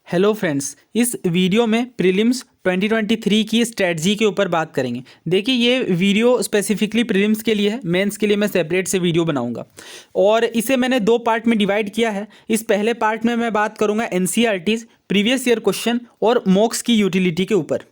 Hello friends, इस video में prelims 2023 की स्ट्रेटजी के ऊपर बात करेंगे। देखिए ये वीडियो स्पेसिफिकली प्रीलिम्स के लिए है, मेंस के लिए मैं सेपरेट से वीडियो बनाऊंगा और इसे मैंने दो पार्ट में डिवाइड किया है। इस पहले पार्ट में मैं बात करूंगा एनसीईआरटीज, प्रीवियस ईयर क्वेश्चन और मॉक्स की यूटिलिटी के ऊपर।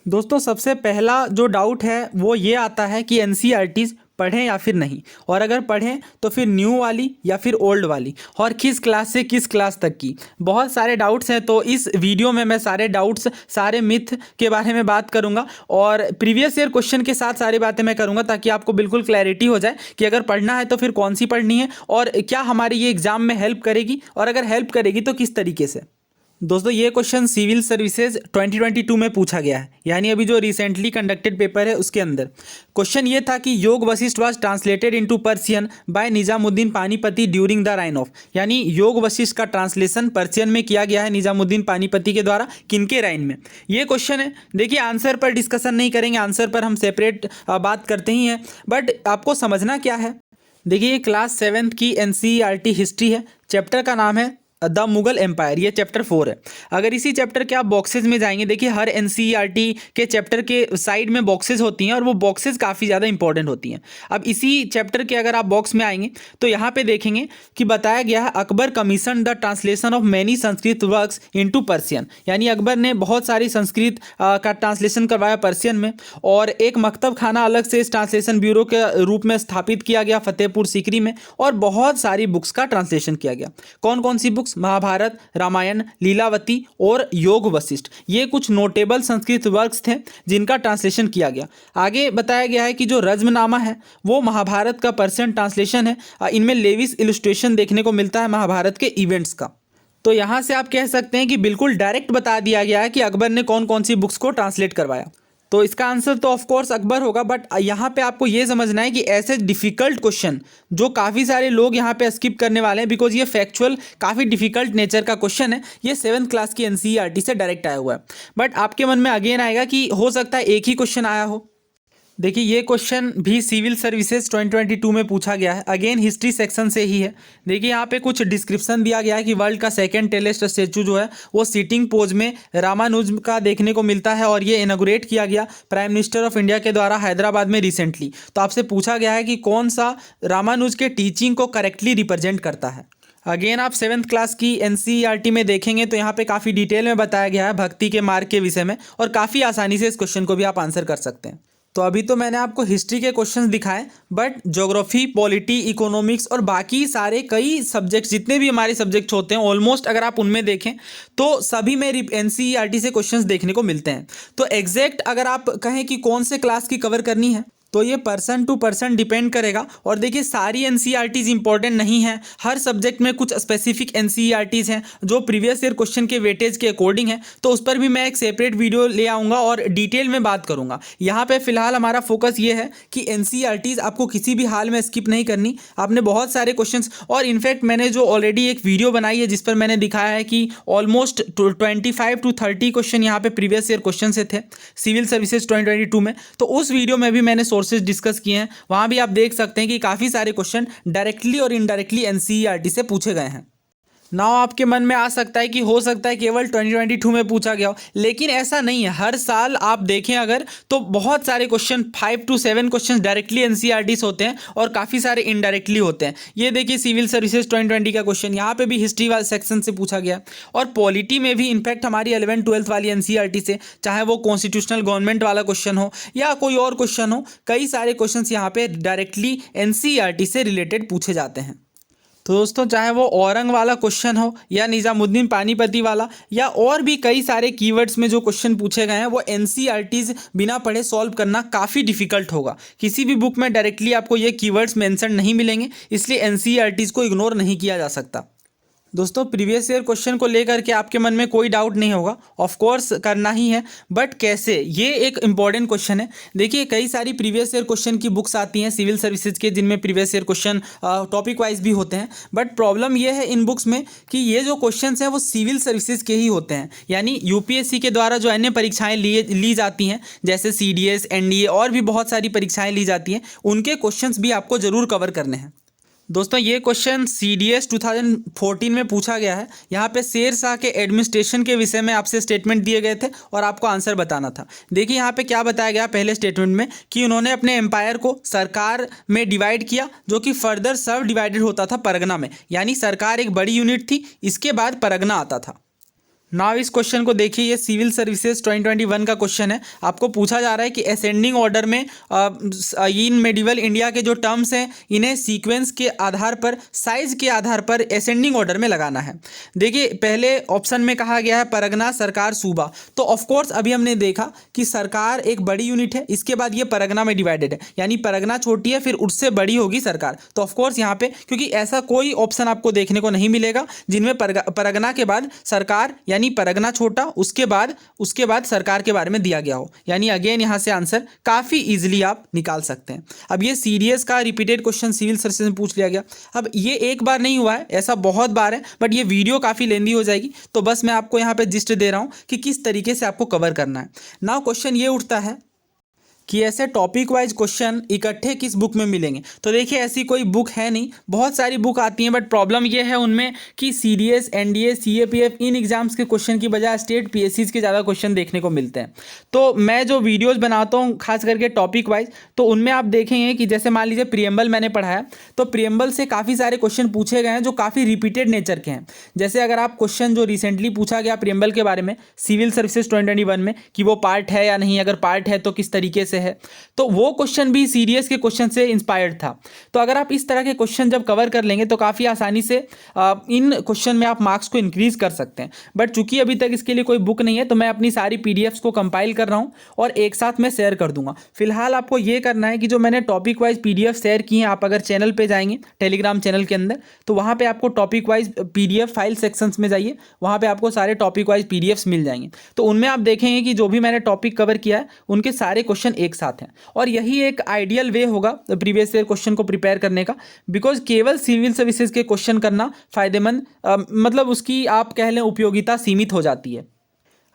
दोस्तों सबसे पहला जो डाउट है वो ये आता है कि एनसीईआरटीज पढ़ें या फिर नहीं, और अगर पढ़ें तो फिर न्यू वाली या फिर ओल्ड वाली, और किस क्लास से किस क्लास तक की। बहुत सारे डाउट्स हैं, तो इस वीडियो में मैं सारे डाउट्स, सारे मिथ के बारे में बात करूंगा और प्रीवियस ईयर क्वेश्चन के साथ सारी बातें मैं करूंगा, ताकि आपको बिल्कुल क्लैरिटी हो जाए कि अगर पढ़ना है तो फिर कौन सी पढ़नी है और क्या हमारी ये एग्जाम में हेल्प करेगी, और अगर हेल्प करेगी तो किस तरीके से। दोस्तों ये क्वेश्चन सिविल सर्विसेज 2022 में पूछा गया है, यानी अभी जो रिसेंटली कंडक्टेड पेपर है उसके अंदर क्वेश्चन ये था कि Yoga Vasistha was translated into Persian by Nizamuddin Panipati during the reign of, यानी योग वशिष्ठ का ट्रांसलेशन पर्शियन में किया गया है निजामुद्दीन पानीपति के द्वारा किनके राइन में। ये क्वेश्चन है। देखिए आंसर पर डिस्कशन नहीं करेंगे, आंसर पर हम सेपरेट बात करते ही हैं, बट आपको समझना क्या है। देखिए ये क्लास 7th की एनसीईआरटी हिस्ट्री है, चैप्टर का नाम है द मुगल एम्पायर, ये चैप्टर 4 है। अगर इसी चैप्टर के आप बॉक्सेस में जाएंगे, देखिए हर एनसीईआरटी के चैप्टर के साइड में बॉक्सेस होती हैं और वो बॉक्सेस काफ़ी ज़्यादा इंपॉर्टेंट होती हैं। अब इसी चैप्टर के अगर आप बॉक्स में आएंगे तो यहाँ पे देखेंगे कि बताया गया है Akbar commission the translation of many Sanskrit works into Persian, यानी अकबर ने बहुत सारी संस्कृत का ट्रांसलेशन करवाया पर्शियन में, और एक मकतब खाना अलग से इस ट्रांसलेशन ब्यूरो के रूप में स्थापित किया गया फतेहपुर सीकरी में, और बहुत सारी बुक्स का ट्रांसलेशन किया गया। कौन कौन सी बुक्स? महाभारत, रामायण, लीलावती और योग वशिष्ठ, ये कुछ नोटेबल संस्कृत वर्क्स थे जिनका ट्रांसलेशन किया गया। आगे बताया गया है कि जो रज्मनामा है वो महाभारत का पर्शियन ट्रांसलेशन है। इनमें लेविस इलस्ट्रेशन देखने को मिलता है महाभारत के इवेंट्स का। तो यहाँ से आप कह सकते हैं कि बिल्कुल डायरेक्ट बता दिया गया है कि अकबर ने कौन कौन सी बुक्स को ट्रांसलेट करवाया। तो इसका आंसर तो ऑफ कोर्स अकबर होगा, बट यहाँ पे आपको ये समझना है कि ऐसे डिफ़िकल्ट क्वेश्चन जो काफ़ी सारे लोग यहाँ पे स्किप करने वाले हैं, बिकॉज ये फैक्चुअल काफ़ी डिफिकल्ट नेचर का क्वेश्चन है, ये 7th क्लास की एनसीईआरटी से डायरेक्ट आया हुआ है। बट आपके मन में अगेन आएगा कि हो सकता है एक ही क्वेश्चन आया हो। देखिए ये क्वेश्चन भी सिविल सर्विसेज 2022 में पूछा गया है, अगेन हिस्ट्री सेक्शन से ही है। देखिए यहाँ पे कुछ डिस्क्रिप्शन दिया गया है कि वर्ल्ड का सेकंड टेलेस्ट स्टैचू जो है वो सीटिंग पोज में रामानुज का देखने को मिलता है, और ये इनॉग्रेट किया गया प्राइम मिनिस्टर ऑफ इंडिया के द्वारा हैदराबाद में रिसेंटली। तो आपसे पूछा गया है कि कौन सा रामानुज के टीचिंग को करेक्टली रिप्रेजेंट करता है। अगेन आप 7th क्लास की एनसीईआरटी में देखेंगे तो यहाँ पे काफ़ी डिटेल में बताया गया है भक्ति के मार्ग के विषय में, और काफ़ी आसानी से इस क्वेश्चन को भी आप आंसर कर सकते हैं। तो अभी तो मैंने आपको हिस्ट्री के क्वेश्चंस दिखाए, बट ज्योग्राफी, पॉलिटी, इकोनॉमिक्स और बाकी सारे कई सब्जेक्ट्स, जितने भी हमारे सब्जेक्ट्स होते हैं ऑलमोस्ट, अगर आप उनमें देखें तो सभी में एनसीईआरटी से क्वेश्चंस देखने को मिलते हैं। तो एग्जैक्ट अगर आप कहें कि कौन से क्लास की कवर करनी है, तो ये पर्सन टू पर्सन डिपेंड करेगा। और देखिए सारी एनसीईआरटीज इंपॉर्टेंट नहीं है, हर सब्जेक्ट में कुछ स्पेसिफिक एनसीईआरटीज हैं जो प्रीवियस ईयर क्वेश्चन के वेटेज के अकॉर्डिंग है, तो उस पर भी मैं एक सेपरेट वीडियो ले आऊँगा और डिटेल में बात करूँगा। यहाँ पे फिलहाल हमारा फोकस ये है कि एनसीईआरटीज आपको किसी भी हाल में स्किप नहीं करनी। आपने बहुत सारे क्वेश्चन, और इनफैक्ट मैंने जो ऑलरेडी एक वीडियो बनाई है जिस पर मैंने दिखाया है कि ऑलमोस्ट 25 to 30 क्वेश्चन यहाँ पे प्रीवियस ईयर क्वेश्चन से थे सिविल सर्विसेज 2022 में, तो उस वीडियो में भी मैंने सोर्सेज डिस्कस किए हैं। वहां भी आप देख सकते हैं कि काफी सारे क्वेश्चन डायरेक्टली और इनडायरेक्टली एनसीईआरटी से पूछे गए हैं। नाउ आपके मन में आ सकता है कि हो सकता है केवल 2022 में पूछा गया हो, लेकिन ऐसा नहीं है। हर साल आप देखें अगर, तो बहुत सारे question, 5 to 7 question directly NCERT से होते हैं और काफ़ी सारे इनडायरेक्टली होते हैं। ये देखिए सिविल सर्विसेज 2020 का क्वेश्चन, यहाँ पे भी हिस्ट्री वाले सेक्शन से पूछा गया, और पॉलिटी में भी इनफैक्ट हमारी 11th-12th वाली एनसीईआरटी से, चाहे वो कॉन्स्टिट्यूशनल गवर्नमेंट वाला क्वेश्चन हो या कोई और क्वेश्चन हो, कई सारे क्वेश्चन यहाँ पे डायरेक्टली एनसीईआरटी से रिलेटेड पूछे जाते हैं। तो दोस्तों चाहे वो औरंग वाला क्वेश्चन हो या निजामुद्दीन पानीपति वाला, या और भी कई सारे कीवर्ड्स में जो क्वेश्चन पूछे गए हैं, वो एनसीईआरटीज बिना पढ़े सॉल्व करना काफ़ी डिफिकल्ट होगा। किसी भी बुक में डायरेक्टली आपको ये कीवर्ड्स मेंशन नहीं मिलेंगे, इसलिए एनसीईआरटीज को इग्नोर नहीं किया जा सकता। दोस्तों प्रीवियस ईयर क्वेश्चन को लेकर के आपके मन में कोई डाउट नहीं होगा, ऑफ कोर्स करना ही है, बट कैसे, ये एक इंपॉर्टेंट क्वेश्चन है। देखिए कई सारी प्रीवियस ईयर क्वेश्चन की बुक्स आती हैं सिविल सर्विसेज के, जिनमें previous year question topic wise भी होते हैं, बट प्रॉब्लम ये है इन बुक्स में कि ये जो क्वेश्चन हैं वो सिविल सर्विसेज के ही होते हैं, यानी यूपीएससी के द्वारा जो अन्य परीक्षाएँ ली जाती हैं, जैसे सीडीएस, एनडीए और भी बहुत सारी परीक्षाएँ ली जाती हैं, उनके क्वेश्चन भी आपको ज़रूर कवर करने हैं। दोस्तों ये क्वेश्चन CDS 2014 में पूछा गया है। यहाँ पे शेर शाह के एडमिनिस्ट्रेशन के विषय में आपसे स्टेटमेंट दिए गए थे और आपको आंसर बताना था। देखिए यहाँ पे क्या बताया गया पहले स्टेटमेंट में कि उन्होंने अपने एम्पायर को सरकार में डिवाइड किया, जो कि फर्दर सब डिवाइडेड होता था परगना में, यानी सरकार एक बड़ी यूनिट थी, इसके बाद परगना आता था। नाउ इस क्वेश्चन को देखिए, ये सिविल सर्विसेज 2021 का क्वेश्चन है। आपको पूछा जा रहा है कि असेंडिंग ऑर्डर में इन मेडिवल इंडिया के जो टर्म्स हैं इन्हें सीक्वेंस के आधार पर, साइज के आधार पर असेंडिंग ऑर्डर में लगाना है। देखिए पहले ऑप्शन में कहा गया है परगना, सरकार, सूबा। तो ऑफकोर्स अभी हमने देखा कि सरकार एक बड़ी यूनिट है, इसके बाद ये परगना में डिवाइडेड है, यानी परगना छोटी है फिर उससे बड़ी होगी सरकार। तो ऑफकोर्स यहाँ पे क्योंकि ऐसा कोई ऑप्शन आपको देखने को नहीं मिलेगा जिनमें परगना के बाद सरकार यानी परगना छोटा, उसके बाद सरकार के बारे में दिया गया हो, यानी अगेन यहां से आंसर काफी इजीली आप निकाल सकते हैं। अब ये सीडीएस का रिपीटेड क्वेश्चन सिविल सर्विसेज में पूछ लिया गया। अब ये एक बार नहीं हुआ है, ऐसा बहुत बार है, बट ये वीडियो काफी लेंदी हो जाएगी, तो बस मैं आपको यहाँ पे जिस्ट दे रहा हूं कि किस तरीके से आपको कवर करना है। नाउ क्वेश्चन ये उठता है कि ऐसे टॉपिक वाइज क्वेश्चन इकट्ठे किस बुक में मिलेंगे। तो देखिए ऐसी कोई बुक है नहीं, बहुत सारी बुक आती हैं, बट प्रॉब्लम ये है उनमें कि सीडीएस, एनडीए, सीएपीएफ इन एग्जाम्स के क्वेश्चन की बजाय स्टेट पीएससीज के ज़्यादा क्वेश्चन देखने को मिलते हैं। तो मैं जो वीडियोज़ बनाता हूँ खास करके टॉपिक वाइज, तो उनमें आप देखेंगे कि जैसे मान लीजिए प्रियम्बल मैंने पढ़ाया, तो प्रियम्बल से काफ़ी सारे क्वेश्चन पूछे गए हैं जो काफ़ी रिपीटेड नेचर के हैं। जैसे अगर आप क्वेश्चन जो रिसेंटली पूछा गया प्रियम्बल के बारे में सिविल सर्विसेज 2021 में कि वो पार्ट है या नहीं, अगर पार्ट है तो किस तरीके से है, तो वो क्वेश्चन भी सीडीएस के क्वेश्चन से इंस्पायर्ड था। तो अगर आप इस तरह के क्वेश्चन जब कवर कर लेंगे तो काफ़ी आसानी से इन क्वेश्चन में आप मार्क्स को इंक्रीज कर सकते हैं। बट चूंकि अभी तक इसके लिए कोई बुक नहीं है, तो मैं अपनी सारी पीडीएफ्स को कंपाइल कर रहा हूँ और एक साथ मैं शेयर कर दूंगा। फिलहाल आपको ये करना है कि जो मैंने टॉपिक वाइज पीडीएफ शेयर की हैं, आप अगर चैनल पर जाएंगे टेलीग्राम चैनल के अंदर, तो वहाँ पर आपको topic wise PDF file sections में जाइए, वहाँ पर आपको सारे टॉपिक वाइज पीडीएफ्स मिल जाएंगे। तो उनमें आप देखेंगे कि जो भी मैंने टॉपिक कवर किया है उनके सारे क्वेश्चन एक साथ हैं, और यही एक आइडियल वे होगा प्रीवियस ईयर क्वेश्चन को प्रिपेयर करने का, बिकॉज केवल सिविल सर्विसेज के क्वेश्चन करना फायदेमंद, मतलब उसकी आप कह लें उपयोगिता सीमित हो जाती है।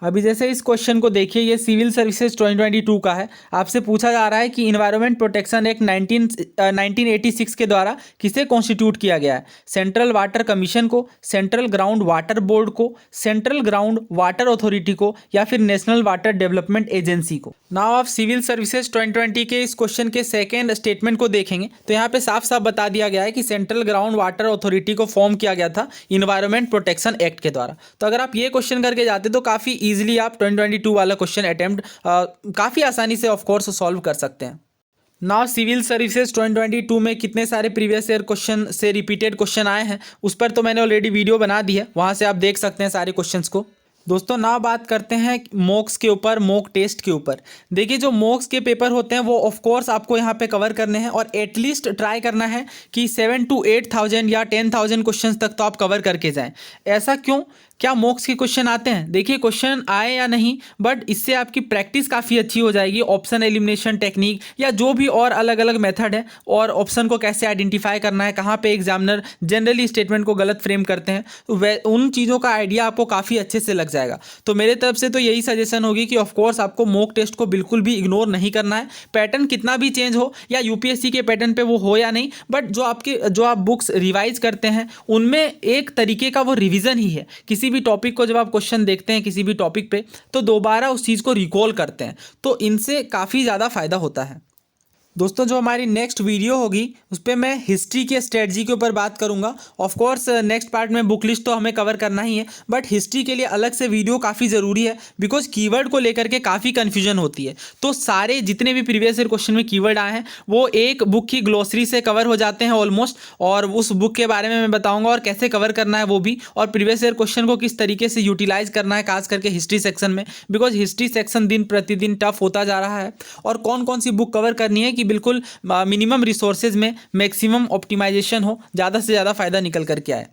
अभी जैसे इस क्वेश्चन को देखिए, ये सिविल सर्विसेज 2022 का है। आपसे पूछा जा रहा है कि इन्वायरमेंट प्रोटेक्शन एक्ट 1986 के द्वारा किसे कॉन्स्टिट्यूट किया गया है। सेंट्रल वाटर कमीशन को, सेंट्रल ग्राउंड वाटर बोर्ड को, सेंट्रल ग्राउंड वाटर अथॉरिटी को, या फिर नेशनल वाटर डेवलपमेंट एजेंसी को। नाउ आप सिविल सर्विसेज 2020 के इस क्वेश्चन के सेकेंड स्टेटमेंट को देखेंगे तो यहाँ पे साफ साफ बता दिया गया है कि सेंट्रल ग्राउंड वाटर अथॉरिटी को फॉर्म किया गया था इन्वायरमेंट प्रोटेक्शन एक्ट के द्वारा। तो अगर आप ये क्वेश्चन करके जाते तो काफ़ी इजीली आप 2022 वाला क्वेश्चन अटेम्प्ट काफ़ी आसानी से ऑफकोर्स सॉल्व कर सकते हैं। नाउ सिविल सर्विसेज 2022 में कितने सारे प्रीवियस ईयर क्वेश्चन से रिपीटेड क्वेश्चन आए हैं उस पर तो मैंने ऑलरेडी वीडियो बना दी है, वहाँ से आप देख सकते हैं सारे क्वेश्चंस को। दोस्तों ना बात करते हैं मॉक्स के ऊपर, मॉक टेस्ट के ऊपर। देखिए जो मॉक्स के पेपर होते हैं वो ऑफ कोर्स आपको यहाँ पे कवर करने हैं, और एटलीस्ट ट्राई करना है कि 7,000 to 8,000 या 10,000 क्वेश्चंस तक तो आप कवर करके जाएं। ऐसा क्यों? क्या मॉक्स के क्वेश्चन आते हैं? देखिए क्वेश्चन आए या नहीं, बट इससे आपकी प्रैक्टिस काफ़ी अच्छी हो जाएगी। ऑप्शन एलिमिनेशन टेक्निक या जो भी और अलग अलग मेथड है, और ऑप्शन को कैसे आइडेंटिफाई करना है, कहाँ पे एग्जामिनर जनरली स्टेटमेंट को गलत फ्रेम करते हैं, तो उन चीज़ों का आइडिया आपको काफ़ी अच्छे से लग जाएगा। तो मेरे तरफ से तो यही सजेशन होगी कि ऑफकोर्स आपको मॉक टेस्ट को बिल्कुल भी इग्नोर नहीं करना है। पैटर्न कितना भी चेंज हो, या यूपीएससी के पैटर्न पे वो हो या नहीं, बट जो आप बुक्स रिवाइज करते हैं उनमें एक तरीके का वो रिवीजन ही है। किसी भी टॉपिक को जब आप क्वेश्चन देखते हैं किसी भी टॉपिक पे, तो दोबारा उस चीज़ को रिकॉल करते हैं, तो इनसे काफ़ी ज़्यादा फायदा होता है। दोस्तों जो हमारी नेक्स्ट वीडियो होगी उस पर मैं हिस्ट्री के स्ट्रेटजी के ऊपर बात करूंगा। ऑफ कोर्स नेक्स्ट पार्ट में बुक लिस्ट तो हमें कवर करना ही है, बट हिस्ट्री के लिए अलग से वीडियो काफ़ी ज़रूरी है, बिकॉज कीवर्ड को लेकर के काफ़ी कन्फ्यूजन होती है। तो सारे जितने भी प्रीवियस ईयर क्वेश्चन में कीवर्ड आए हैं वो एक बुक की ग्लोसरी से कवर हो जाते हैं ऑलमोस्ट, और उस बुक के बारे में मैं बताऊँगा और कैसे कवर करना है वो भी, और प्रीवियस ईयर क्वेश्चन को किस तरीके से यूटिलाइज करना है खास करके हिस्ट्री सेक्शन में, बिकॉज हिस्ट्री सेक्शन दिन प्रतिदिन टफ होता जा रहा है। और कौन कौन सी बुक कवर करनी है कि बिल्कुल मिनिमम रिसोर्सेज में मैक्सिमम ऑप्टिमाइजेशन हो, ज़्यादा से ज़्यादा फायदा निकल कर के आए।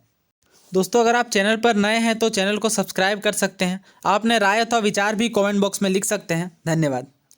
दोस्तों अगर आप चैनल पर नए हैं तो चैनल को सब्सक्राइब कर सकते हैं। आप अपने राय अथवा विचार भी कमेंट बॉक्स में लिख सकते हैं। धन्यवाद।